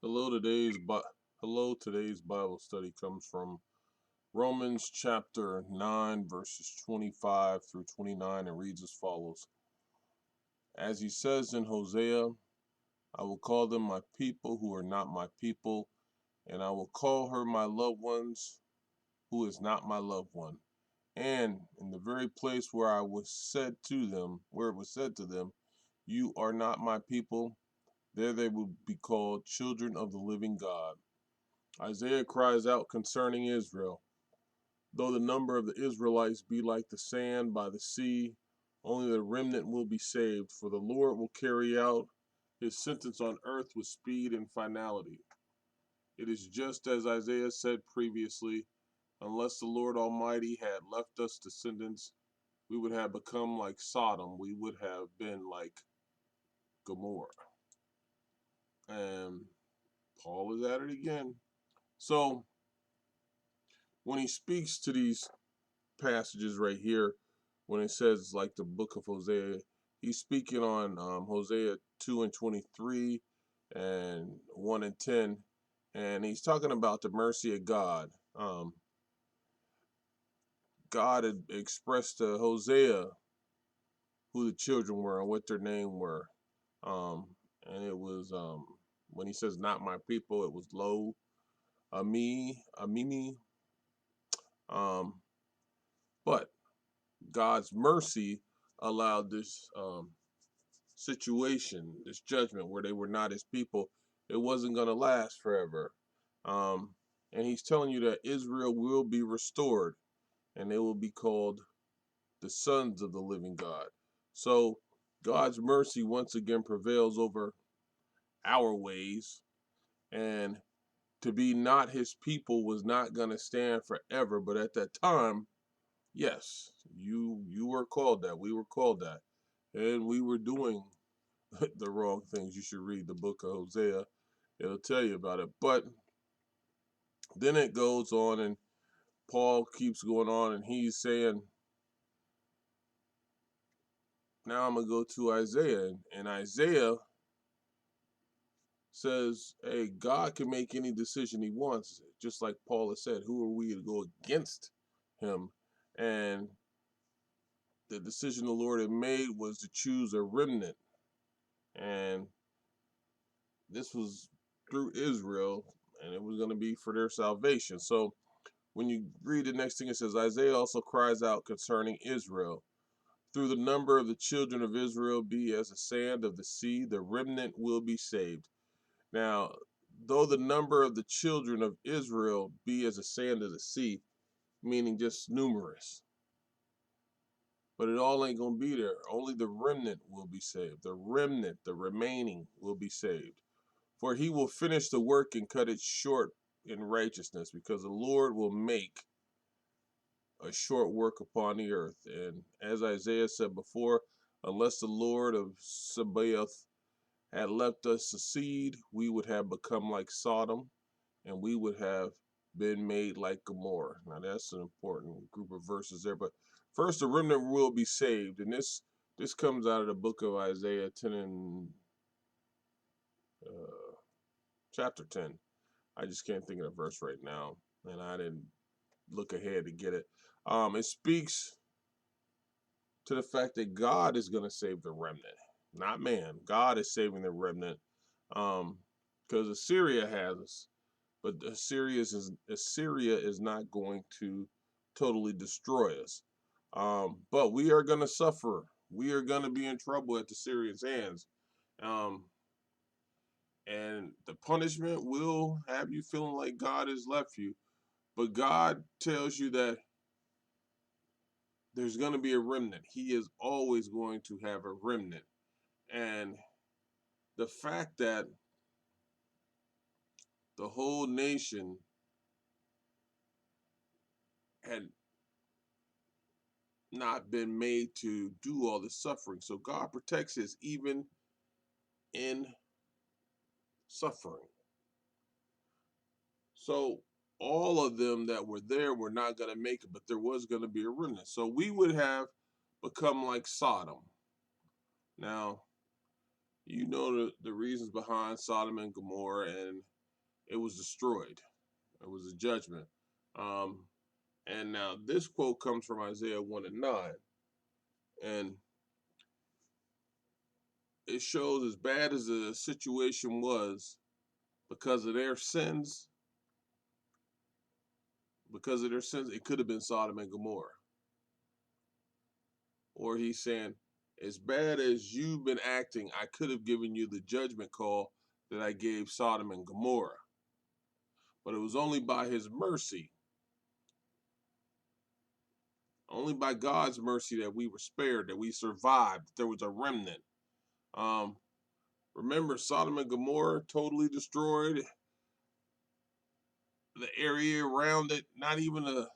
Hello, today's Bible study comes from Romans chapter 9 verses 25 through 29 and reads as follows. As he says in Hosea, I will call them my people who are not my people, and I will call her my loved ones who is not my loved one. And in the very place where it was said to them, you are not my people, there they will be called children of the living God. Isaiah cries out concerning Israel. Though the number of the Israelites be like the sand by the sea, only the remnant will be saved, for the Lord will carry out his sentence on earth with speed and finality. It is just as Isaiah said previously, unless the Lord Almighty had left us descendants, we would have become like Sodom, we would have been like Gomorrah. And Paul is at it again. So when he speaks to these passages right here, when it says like the book of Hosea, he's speaking on Hosea 2 and 23 and 1 and 10, and he's talking about the mercy of God. God had expressed to Hosea who the children were and what their name were. Um, and it was when he says not my people, it was Lo Amimi. Um, but God's mercy allowed this situation, this judgment where they were not his people, it wasn't going to last forever. Um, and he's telling you that Israel will be restored and they will be called the sons of the living God. So God's mercy once again prevails over our ways, and to be not his people was not going to stand forever. But at that time, yes, you were called that. We were called that. And we were doing the wrong things. You should read the book of Hosea. It'll tell you about it. But then it goes on, and Paul keeps going on, and he's saying, now I'm going to go to Isaiah. And Isaiah says, hey, God can make any decision he wants. Just like Paul has said, who are we to go against him? And the decision the Lord had made was to choose a remnant. And this was through Israel, and it was going to be for their salvation. So when you read the next thing, it says, Isaiah also cries out concerning Israel. Through the number of the children of Israel be as the sand of the sea, the remnant will be saved. Now, though the number of the children of Israel be as the sand of the sea, meaning just numerous, but it all ain't going to be there. Only the remnant will be saved. The remnant, the remaining, will be saved. For he will finish the work and cut it short in righteousness, because the Lord will make a short work upon the earth. And as Isaiah said before, unless the Lord of Sabaoth had left us a seed, we would have become like Sodom, and we would have been made like Gomorrah. Now that's an important group of verses there. But first, the remnant will be saved, and this comes out of the book of Isaiah 10 and uh, chapter 10. I just can't think of the verse right now, and I didn't look ahead to get it. It speaks to the fact that God is going to save the remnant, not man. God is saving the remnant, because Assyria has us, but Assyria is not going to totally destroy us. But we are going to suffer. We are going to be in trouble at the Syrians' hands. Um, and the punishment will have you feeling like God has left you. But God tells you that there's going to be a remnant. He is always going to have a remnant. And the fact that the whole nation had not been made to do all the suffering. So God protects us even in suffering. So all of them that were there were not going to make it, but there was going to be a remnant. So we would have become like Sodom. Now, You know the reasons behind Sodom and Gomorrah, and it was destroyed. It was a judgment. Um, and now this quote comes from Isaiah 1 and 9. And it shows as bad as the situation was because of their sins, it could have been Sodom and Gomorrah. Or he's saying, as bad as you've been acting, I could have given you the judgment call that I gave Sodom and Gomorrah. But it was only by his mercy, only by God's mercy that we were spared, that we survived, that there was a remnant. Um, remember, Sodom and Gomorrah totally destroyed the area around it, not even a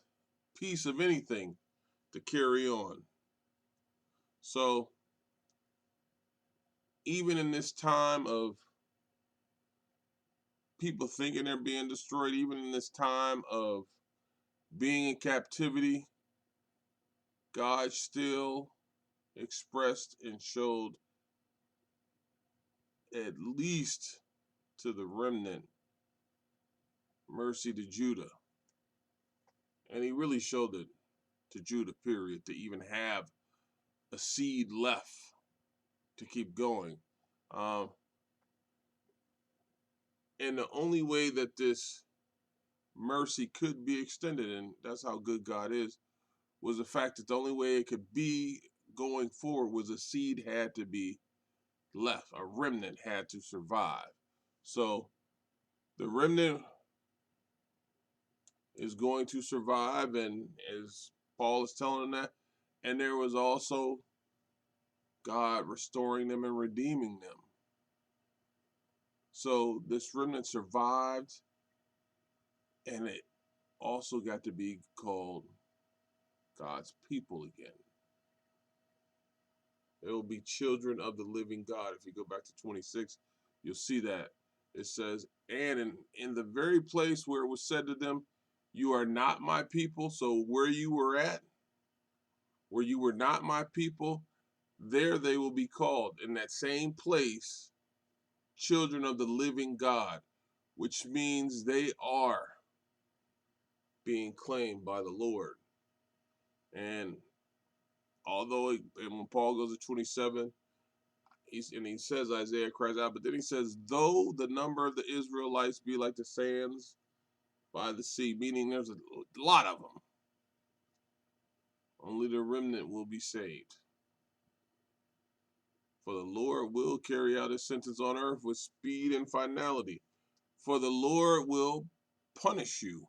piece of anything to carry on. So even in this time of people thinking they're being destroyed, even in this time of being in captivity, God still expressed and showed, at least to the remnant, mercy to Judah. And he really showed it to Judah, period, to even have a seed left to keep going. Um, and the only way that this mercy could be extended, and that's how good God is, was the fact that the only way it could be going forward was a seed had to be left, a remnant had to survive. So the remnant is going to survive, and as Paul is telling them that, and there was also God restoring them and redeeming them. So this remnant survived, and it also got to be called God's people again. They will be children of the living God. If you go back to 26, you'll see that. It says, and in the very place where it was said to them, you are not my people. So where you were at, where you were not my people, there they will be called, in that same place, children of the living God, which means they are being claimed by the Lord. And although and when Paul goes to 27, he says, Isaiah cries out, but then he says, though the number of the Israelites be like the sands by the sea, meaning there's a lot of them, only the remnant will be saved. For the Lord will carry out his sentence on earth with speed and finality. For the Lord will punish you,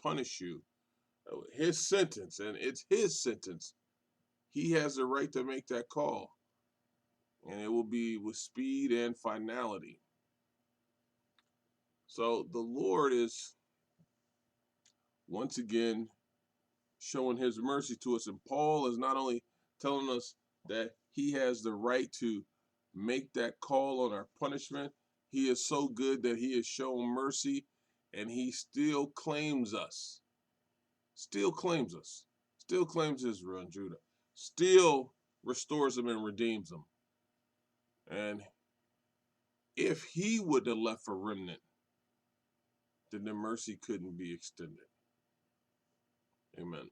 punish you. His sentence, and it's his sentence. He has the right to make that call. And it will be with speed and finality. So the Lord is once again showing his mercy to us. And Paul is not only telling us that he has the right to make that call on our punishment, he is so good that he has shown mercy, and he still claims us. Still claims us. Still claims Israel and Judah. Still restores them and redeems them. And if he would have left a remnant, then the mercy couldn't be extended. Amen.